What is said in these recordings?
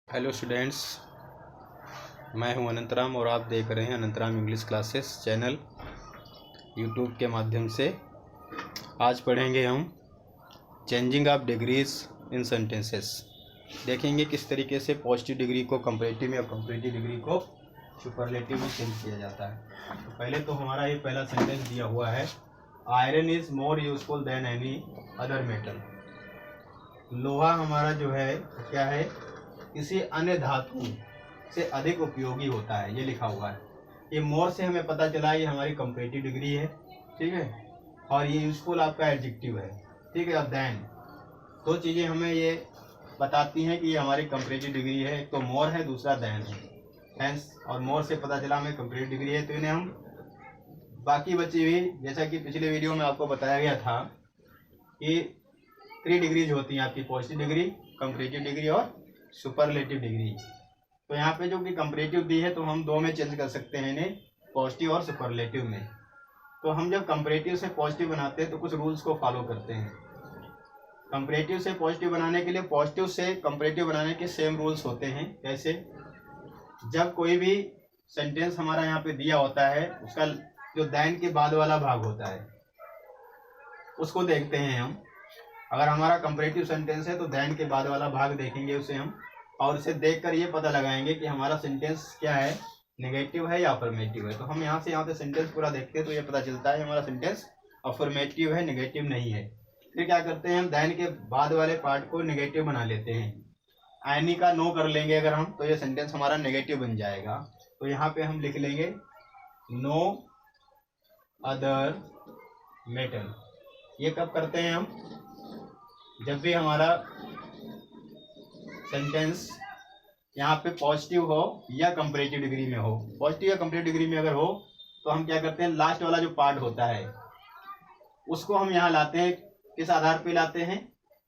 Hello students, मैं हूं अनंतराम और आप देख रहे हैं Anantaram English classes channel YouTube के माध्यम से। आज पढ़ेंगे हम changing of degrees in sentences. देखेंगे किस तरीके से पॉजिटिव डिग्री को कंपैरेटिव में और कंपैरेटिव डिग्री को सुपरलेटिव में चेंज किया जाता है। तो पहले तो हमारा ये पहला सेंटेंस दिया हुआ है, iron is more useful than any other metal. लोहा हमारा जो है क्या है, किसी अन्य धातु से अधिक उपयोगी होता है, ये लिखा हुआ है। ये मोर से हमें पता चला ये हमारी कंपैरेटिव डिग्री है, ठीक है। और ये यूजफुल आपका एडजेक्टिव है, ठीक है। और देन दो चीज़ें हमें ये बताती हैं कि ये हमारी कंपैरेटिव डिग्री है, एक तो मोर है, दूसरा देन है। हेंस और मोर से पता चला हमें कंपैरेटिव डिग्री है, तो इन्हें हम बाकी बची हुई, जैसा कि पिछले वीडियो में आपको बताया गया था कि 3 डिग्रीज होती हैं आपकी, पॉजिटिव डिग्री, कंपैरेटिव डिग्री और सुपरलेटिव डिग्री। तो यहाँ पे जो कि कंपैरेटिव दी है तो हम दो में चेंज कर सकते हैं इन्हें, पॉजिटिव और सुपरलेटिव में। तो हम जब कंपैरेटिव से पॉजिटिव बनाते हैं तो कुछ रूल्स को फॉलो करते हैं। कंपैरेटिव से पॉजिटिव बनाने के लिए पॉजिटिव से कंपैरेटिव बनाने के सेम रूल्स होते हैं। कैसे? जब कोई भी सेंटेंस हमारा यहाँ पे दिया होता है, उसका जो देन के बाद वाला भाग होता है उसको देखते हैं हम। अगर हमारा कंपैरेटिव सेंटेंस है तो देन के बाद वाला भाग देखेंगे उसे हम, और उसे देखकर ये पता लगाएंगे कि हमारा सेंटेंस क्या है, नेगेटिव है या अफर्मेटिव है। तो हम यहाँ से सेंटेंस पूरा देखते हैं तो ये पता चलता है हमारा सेंटेंस अफर्मेटिव है, नेगेटिव नहीं है। फिर क्या करते हैं हम, देन के बाद वाले पार्ट को नेगेटिव बना लेते हैं। एनी का नो कर लेंगे अगर हम, तो ये सेंटेंस हमारा नेगेटिव बन जाएगा। तो यहाँ पे हम लिख लेंगे नो अदर मेटल। ये कब करते हैं हम, जब भी हमारा सेंटेंस यहाँ पे पॉजिटिव हो या कंपैरेटिव डिग्री में हो। पॉजिटिव या कंपैरेटिव डिग्री में अगर हो तो हम क्या करते हैं, लास्ट वाला जो पार्ट होता है उसको हम यहाँ लाते हैं। किस आधार पे लाते हैं?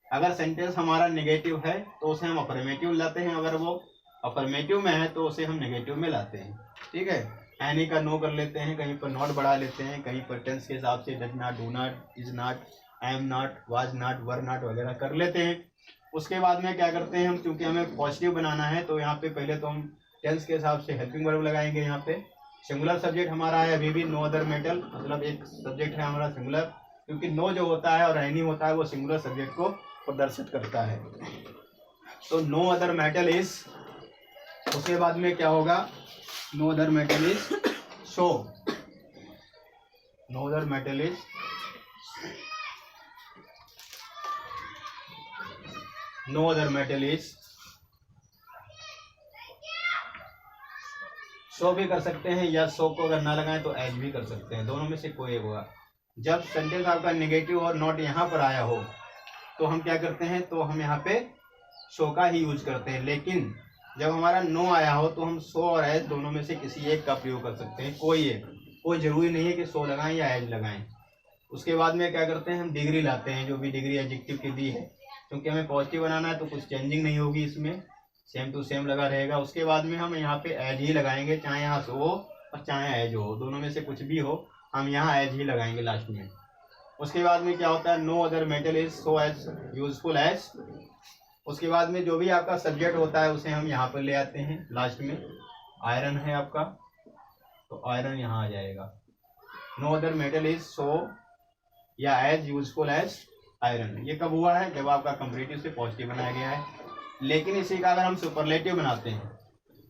अगर सेंटेंस हमारा नेगेटिव है तो उसे हम अफर्मेटिव लाते हैं, अगर वो अफर्मेटिव में है तो उसे हम नेगेटिव में लाते हैं, ठीक है। एनी का नो कर लेते हैं, कहीं पर नॉट बढ़ा लेते हैं, कहीं पर टेंस के हिसाब से does not, do not, is not, I am not, was not, were not वगैरह कर लेते हैं। उसके बाद में क्या करते हैं हम, क्योंकि हमें पॉजिटिव बनाना है तो यहाँ पे पहले तो हम टेंस के हिसाब से हेल्पिंग वर्ब लगाएंगे। यहाँ पे सिंगुलर सब्जेक्ट हमारा है अभी भी, नो अदर मेटल, मतलब एक सब्जेक्ट है हमारा सिंगुलर, क्योंकि नो जो होता है और एनी होता है वो सिंगुलर सब्जेक्ट को प्रदर्शित करता है। तो नो अदर मेटल इज, उसके बाद में क्या होगा, no other metal is so, no other metal is no other metal is so भी कर सकते हैं, या सो को अगर ना लगाएं तो एज भी कर सकते हैं, दोनों में से कोई एक होगा। जब सेंटेंस आपका नेगेटिव और नॉट यहाँ पर आया हो तो हम क्या करते हैं, तो हम यहाँ पे सो का ही यूज करते हैं। लेकिन जब हमारा नो आया हो तो हम सो और एज दोनों में से किसी एक का प्रयोग कर सकते हैं, कोई एक, कोई जरूरी नहीं है कि सो लगाएं या एज लगाएं। उसके बाद में क्या करते हैं, हम डिग्री लाते हैं, जो भी डिग्री एडजेक्टिव की दी है, क्योंकि हमें पॉजिटिव बनाना है तो कुछ चेंजिंग नहीं होगी इसमें, सेम टू सेम लगा रहेगा। उसके बाद में हम यहाँ पे एज ही लगाएंगे, चाहे यहाँ सो हो और चाहे एज हो, दोनों में से कुछ भी हो, हम यहाँ एज ही लगाएंगे लास्ट में। उसके बाद में क्या होता है, no other metal is so as useful as. उसके बाद में जो भी आपका सब्जेक्ट होता है उसे हम यहाँ पर ले आते हैं लास्ट में। आयरन है आपका तो आयरन यहाँ आ जाएगा। No other metal is so या एज यूजफुल एज आयरन। ये कब हुआ है, जब आपका कंपैरेटिव से पॉजिटिव बनाया गया है। लेकिन इसी का अगर हम सुपरलेटिव बनाते हैं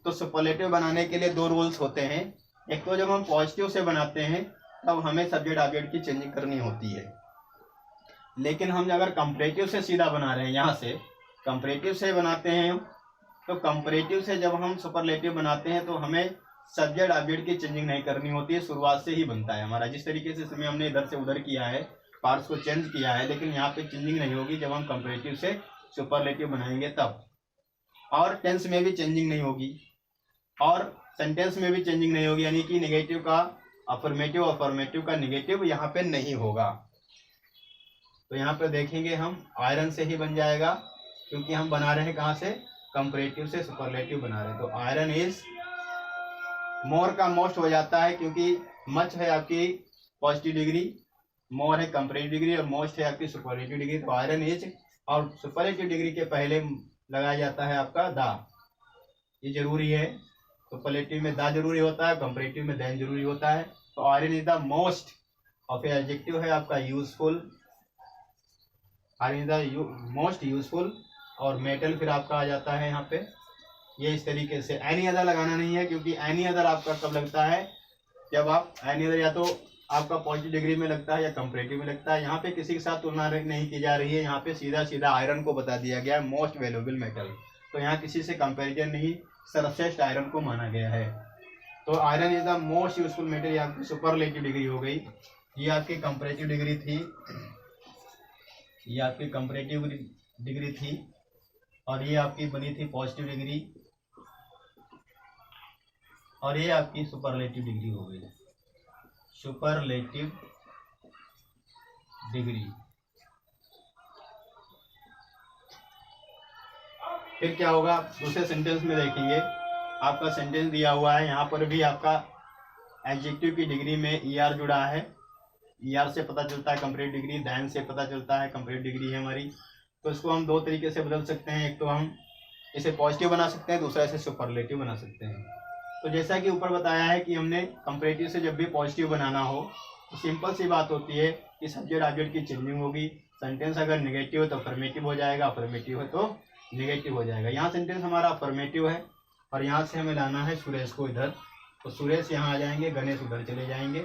तो सुपरलेटिव बनाने के लिए दो रूल्स होते हैं। एक तो जब हम पॉजिटिव से बनाते हैं तब हमें सब्जेक्ट ऑब्जेक्ट की चेंजिंग करनी होती है। लेकिन हम अगर कंपैरेटिव से सीधा बना रहे हैं, यहाँ से कंपैरेटिव से बनाते हैं तो कंपैरेटिव से जब हम सुपरलेटिव बनाते हैं तो हमें सब्जेक्ट ऑब्जेक्ट की चेंजिंग नहीं करनी होती है, शुरुआत से ही बनता है हमारा। जिस तरीके से इसमें हमने इधर से उधर किया है, पार्ट्स को चेंज किया है, लेकिन यहाँ पे चेंजिंग नहीं होगी जब हम कंपैरेटिव से सुपरलेटिव बनाएंगे तब। और टेंस में भी चेंजिंग नहीं होगी और सेंटेंस में भी चेंजिंग नहीं होगी, यानी कि नेगेटिव का अफर्मेटिव, अफर्मेटिव का नेगेटिव यहाँ पे नहीं होगा। तो यहाँ पे देखेंगे हम आयरन से ही बन जाएगा, क्योंकि हम बना रहे हैं कहाँ से, कंपैरेटिव से सुपरलेटिव बना रहे हैं। तो आयरन इज, मोर का मोस्ट हो जाता है क्योंकि मच है आपकी पॉजिटिव डिग्री, मोर है कंपैरेटिव डिग्री और मोस्ट है आपकी सुपरलेटिव डिग्री। तो आयरन इज, और सुपरलेटिव डिग्री के पहले लगाया जाता है आपका द, ये जरूरी है। सुपरलेटिव में द जरूरी होता है, कंपैरेटिव में देन जरूरी होता है। तो आयरन इज द मोस्ट और फिर एडजेक्टिव है आपका useful, iron is the most useful, और मेटल फिर आपका आ जाता है यहाँ पे। ये इस तरीके से एनी अदर लगाना नहीं है, क्योंकि एनी अदर आपका कब लगता है, जब आप एनी अदर या तो आपका पॉजिटिव डिग्री में लगता है या कंपैरेटिव में लगता है। यहाँ पे किसी के साथ तुलना नहीं की जा रही है, यहाँ पे सीधा सीधा आयरन को बता दिया गया है मोस्ट वैल्यूएबल मेटल। तो यहाँ किसी से कंपैरिजन नहीं, सर्वश्रेष्ठ आयरन को माना गया है। तो iron is the most useful metal, ये आपकी सुपरलेटिव डिग्री हो गई। ये आपकी कंपैरेटिव डिग्री थी, ये आपकी कंपैरेटिव डिग्री थी, और ये आपकी बनी थी पॉजिटिव डिग्री, और ये आपकी सुपरलेटिव डिग्री हो गई, सुपरलेटिव डिग्री। फिर क्या होगा, दूसरे सेंटेंस में देखेंगे, आपका सेंटेंस दिया हुआ है, यहाँ पर भी आपका एडजेक्टिव की डिग्री में ईआर जुड़ा है। ईआर से पता चलता है कंपैरेटिव डिग्री, देन से पता चलता है कंपैरेटिव डिग्री है हमारी। तो इसको हम दो तरीके से बदल सकते हैं, एक तो हम इसे पॉजिटिव बना सकते हैं, दूसरा इसे सुपरलेटिव बना सकते हैं। तो जैसा कि ऊपर बताया है कि हमने कंपैरेटिव से जब भी पॉजिटिव बनाना हो तो सिंपल सी बात होती है कि सब्जेक्ट ऑब्जेक्ट की चेंजिंग होगी। सेंटेंस अगर नेगेटिव है तो अफर्मेटिव हो जाएगा, अफर्मेटिव है तो नेगेटिव हो जाएगा। यहाँ सेंटेंस हमारा अफर्मेटिव है और यहाँ से हमें लाना है सुरेश को इधर, तो सुरेश यहाँ आ जाएंगे, गणेश उधर चले जाएंगे।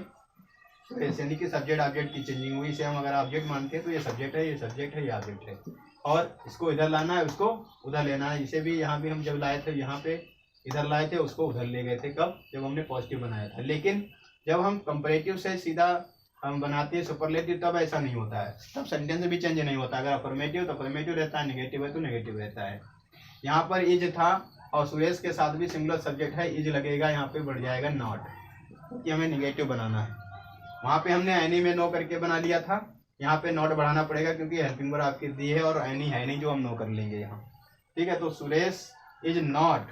सुरेश यानी कि सब्जेक्ट ऑब्जेक्ट की चेंजिंग हुई, इसे हम अगर ऑब्जेक्ट मानते हैं तो ये सब्जेक्ट है, ये सब्जेक्ट है, ये ऑब्जेक्ट है, और इसको इधर लाना है, उसको उधर लेना है। इसे भी यहाँ भी हम जब लाए थे यहाँ पे इधर लाए थे, उसको उधर ले गए थे, कब, जब हमने पॉजिटिव बनाया था। लेकिन जब हम कंपैरेटिव से सीधा हम बनाते हैं सुपरलेटिव, तब ऐसा नहीं होता है, तब सेंटेंस भी चेंज नहीं होता। अगर अफर्मेटिव तो अफर्मेटिव रहता है, नेगेटिव है तो नेगेटिव रहता है। यहाँ पर इज था और सुरेश के साथ भी सिंगुलर सब्जेक्ट है, इज लगेगा, यहाँ पे बढ़ जाएगा नॉट, क्योंकि हमें नेगेटिव बनाना है। वहाँ पे हमने एनी में नो करके बना लिया था, यहाँ पे नॉट बढ़ाना पड़ेगा क्योंकि हेल्पिंग वर्ब आपकी दी है और एनी है नहीं जो हम नो कर लेंगे यहाँ। ठीक है, तो सुरेश इज नॉट,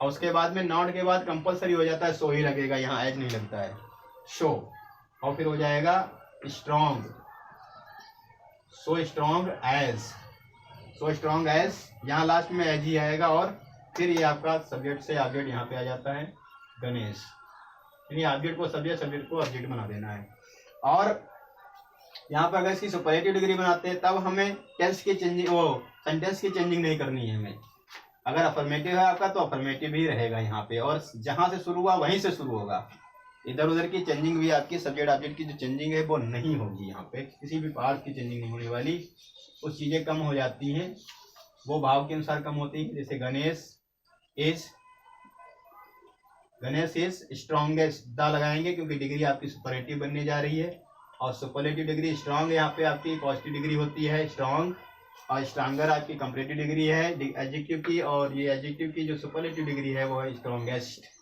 और उसके बाद में नॉट के बाद कंपलसरी हो जाता है सो ही लगेगा, यहाँ एज नहीं लगता है, शो, और फिर हो जाएगा strong, so strong as, so strong as, यहाँ लास्ट में एज ही आएगा। और फिर ये आपका सब्जेक्ट से ऑब्जेक्ट यहाँ पे आ जाता है गणेश, यानी ऑब्जेक्ट को सब्जेक्ट, सब्जेक्ट को ऑब्जेक्ट बना देना है। और यहाँ पर अगर इसकी सुपरलेटिव डिग्री बनाते हैं तब हमें टेंस की चेंजिंग, वो सेंटेंस की चेंजिंग नहीं करनी है हमें। अगर अफर्मेटिव है आपका तो अफर्मेटिव ही रहेगा यहाँ पे, और जहाँ से शुरू हुआ वहीं से शुरू होगा। इधर उधर की चेंजिंग भी आपकी सब्जेक्ट ऑब्जेक्ट की जो चेंजिंग है वो नहीं होगी, यहाँ पे किसी भी पार्ट की चेंजिंग नहीं होने वाली। कुछ चीज़ें कम हो जाती हैं, वो भाव के अनुसार कम होती है। जैसे गणेश इज स्ट्रॉन्गेस्ट, द लगाएंगे क्योंकि डिग्री आपकी सुपरलेटिव बनने जा रही है, और सुपरलेटिव डिग्री स्ट्रॉन्ग, यहाँ पे आपकी पॉजिटिव डिग्री होती है स्ट्रॉन्ग, और स्ट्रॉन्गर आपकी कंपैरेटिव डिग्री है एडजेक्टिव की, और ये एडजेक्टिव की जो सुपरलेटिव डिग्री है वो है strongest.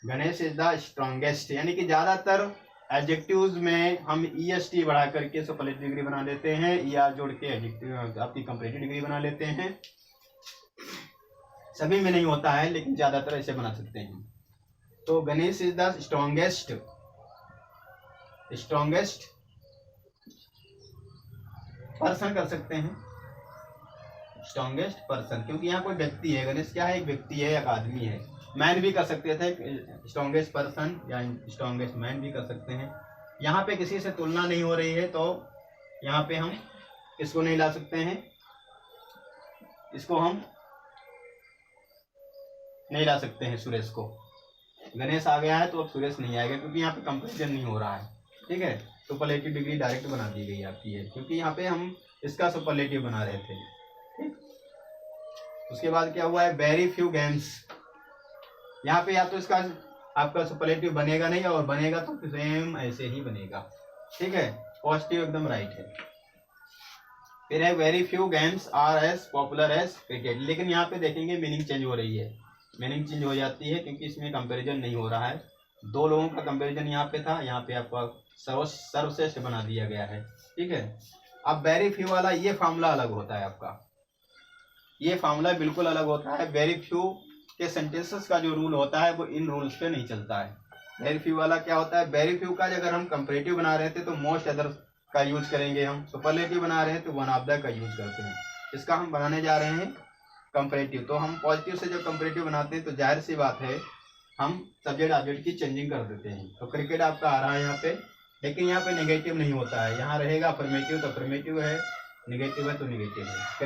Ganesh is the strongest, यानी कि ज़्यादातर एडजेक्टिव्स में हम EST बढ़ा करके सुपरलेटिव डिग्री बना लेते हैं, ER जोड़ के एडजेक्टिव आपकी कंपैरेटिव डिग्री बना लेते हैं। सभी में नहीं होता है लेकिन ज़्यादातर ऐसे बना सकते हैं। तो Ganesh is the strongest, strongest person कर सकते हैं, स्ट्रॉन्गेस्ट पर्सन, क्योंकि यहाँ कोई व्यक्ति है, गणेश क्या है, एक व्यक्ति है, एक आदमी है। मैन भी कर सकते थे, स्ट्रॉन्गेस्ट पर्सन या स्ट्रॉन्गेस्ट मैन भी कर सकते हैं। यहाँ पे किसी से तुलना नहीं हो रही है तो यहाँ पे हम इसको नहीं ला सकते हैं, इसको हम नहीं ला सकते हैं सुरेश को। गणेश आ गया है तो अब सुरेश नहीं आएगा क्योंकि यहाँ पे कंपैरिजन नहीं हो रहा है। ठीक है, सुपरलेटिव डिग्री डायरेक्ट बना दी गई आपकी है, क्योंकि यहाँ पे हम इसका सुपरलेटिव बना रहे थे। ठीक, उसके बाद क्या हुआ है, वेरी फ्यू गेम्स, यहाँ पे या तो इसका आपका सुपरलेटिव बनेगा नहीं, और बनेगा तो सेम ऐसे ही बनेगा। ठीक है, पॉजिटिव एकदम राइट है। फिर है very few games are as popular as cricket, लेकिन यहाँ पे देखेंगे मीनिंग चेंज हो रही है, मीनिंग चेंज हो जाती है क्योंकि इसमें कंपैरिजन नहीं हो रहा है। दो लोगों का कंपैरिजन यहाँ पे था, यहाँ पे आपका सर्वश्रेष्ठ बना दिया गया है। ठीक है, अब वेरी फ्यू वाला ये फार्मूला अलग होता है आपका, ये फार्मूला बिल्कुल अलग होता है। वेरी फ्यू के सेंटेंसेस का जो रूल होता है वो इन रूल्स पे नहीं चलता है। वेरी फ्यू वाला क्या होता है, वेरी फ्यू का अगर हम कंपैरेटिव बना रहे थे तो मोस्ट अदर का यूज करेंगे, हम सुपरलेटिव बना रहे हैं तो वन ऑफ द का यूज करते हैं। इसका हम बनाने जा रहे हैं कंपैरेटिव। तो हम पॉजिटिव से जब कंपैरेटिव बनाते हैं तो जाहिर सी बात है हम सब्जेक्ट ऑब्जेक्ट की चेंजिंग कर देते हैं। तो क्रिकेट आपका आ रहा है यहाँ पे, लेकिन यहाँ पे नेगेटिव नहीं होता है, यहाँ रहेगा अफर्मेटिव, तो अफर्मेटिव है, नेगेटिव है तो नेगेटिव है।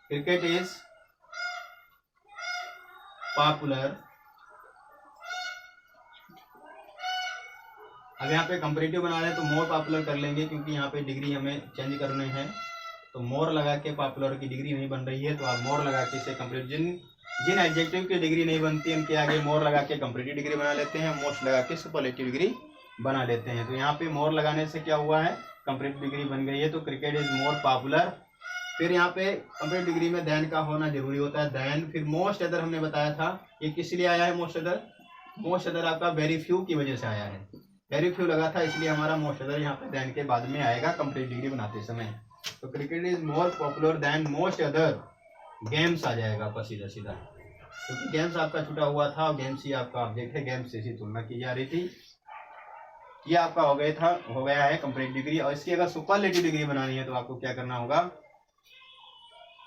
Cricket is popular. अब यहाँ पे कंपैरेटिव बना रहे हैं तो मोर पॉपुलर कर लेंगे, क्योंकि यहाँ पे डिग्री हमें चेंज करने हैं। तो मोर लगा के पॉपुलर की डिग्री नहीं बन रही है, तो आप मोर लगा के इसे कंपैरेटिव, जिन एडजेक्टिव की डिग्री नहीं बनती उनके आगे मोर लगा के कंपैरेटिव डिग्री बना लेते हैं, मोस्ट लगा के सुपरलेटिव डिग्री बना लेते हैं। तो यहाँ पे मोर लगाने से क्या हुआ है, कंपैरेटिव डिग्री बन गई है। तो क्रिकेट इज मोर पॉपुलर। फिर यहाँ पे कंपैरेटिव डिग्री में देन का होना जरूरी होता है, देन। फिर मोस्ट अदर हमने बताया था, ये किस लिए आया है मोस्ट अदर? मोस्ट अदर आपका वेरी फ्यू की वजह से आया है, वेरी फ्यू लगा था इसलिए हमारा मोस्ट अदर यहाँ पे देन के बाद में आएगा कंपैरेटिव डिग्री बनाते समय। तो cricket is more popular than most other games आ जाएगा आपका सीधा सीधा, क्योंकि गेम्स आपका छूटा हुआ था और गेम्स ही आपका ऑब्जेक्ट है, गेम्स से ही तुलना की जा रही थी। ये आपका हो गया है कंपैरेटिव डिग्री। और इसकी अगर सुपरलेटिव डिग्री बनानी है तो आपको क्या करना होगा,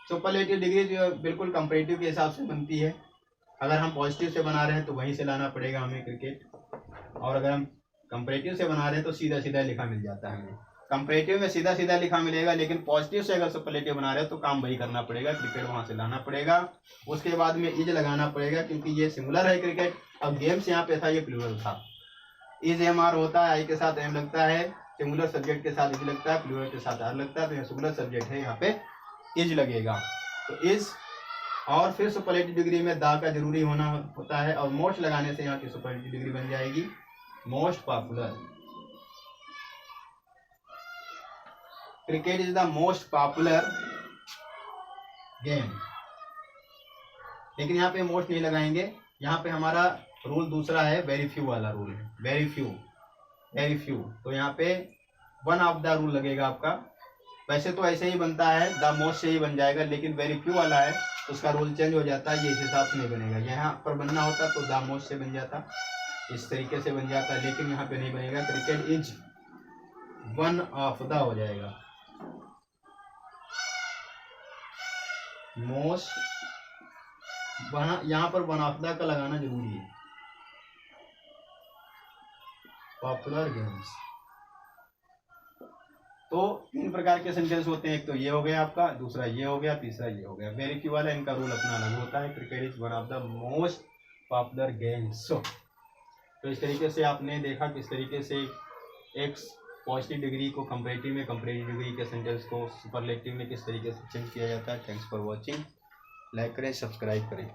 सुपरलेटिव डिग्री जो बिल्कुल कंपैरेटिव के हिसाब से बनती है। अगर हम पॉजिटिव से बना रहे हैं तो वहीं से लाना पड़ेगा हमें क्रिकेट, और अगर हम कंपैरेटिव से बना रहे हैं तो सीधा सीधा लिखा मिल जाता है हमें। कंपैरेटिव में सीधा सीधा लिखा मिलेगा, लेकिन पॉजिटिव से अगर सुपरलेटिव बना रहे हो तो काम वही करना पड़ेगा, क्रिकेट वहां से लाना पड़ेगा। उसके बाद में इज लगाना पड़ेगा, क्योंकि ये सिंगुलर है क्रिकेट। अब गेम्स यहाँ पे था, ये प्लूरल था। इज एम आर होता है, आई के साथ एम लगता है, सिंगुलर सब्जेक्ट के साथ इज लगता है, प्लूरल के साथ आर लगता है। तो ये सिंगुलर सब्जेक्ट है, यहाँ पे इज लगेगा। तो इज, और फिर सुपरलेटिव डिग्री में दा का जरूरी होना होता है, और मोस्ट लगाने से यहाँ की सुपरलेटिव डिग्री बन जाएगी most popular. Cricket is the most popular game, लेकिन यहाँ पे मोस्ट नहीं लगाएंगे। यहाँ पे हमारा रूल दूसरा है, वेरी फ्यू वाला रूल है, वेरी फ्यू। तो यहाँ पे वन ऑफ द रूल लगेगा आपका। वैसे तो ऐसे ही बनता है, द मोस्ट से ही बन जाएगा, लेकिन वेरी फ्यू वाला है तो उसका रूल चेंज हो जाता है, ये इस हिसाब से नहीं बनेगा। यहाँ पर बनना होता तो द मोस्ट से बन जाता, इस तरीके से बन जाता, लेकिन यहाँ पे नहीं बनेगा। Cricket is one of the हो जाएगा, मोस्ट। यहाँ पर वन ऑफ द का लगाना जरूरी है, पॉपुलर गेम्स। तो तीन प्रकार के सेंटेंस होते हैं, एक तो ये हो गया आपका, दूसरा ये हो गया, तीसरा ये हो गया। वेरी फ्यू वाला इनका रूल अपना अलग होता है। Cricket is one of the most popular games. तो इस तरीके से आपने देखा किस तरीके से एक पॉजिटिव डिग्री को कंपैरेटिव में, कंपैरेटिव डिग्री के सेंटेंस को सुपरलेटिव में किस तरीके से चेंज किया जाता है। Thanks for watching. लाइक करें, सब्सक्राइब करें।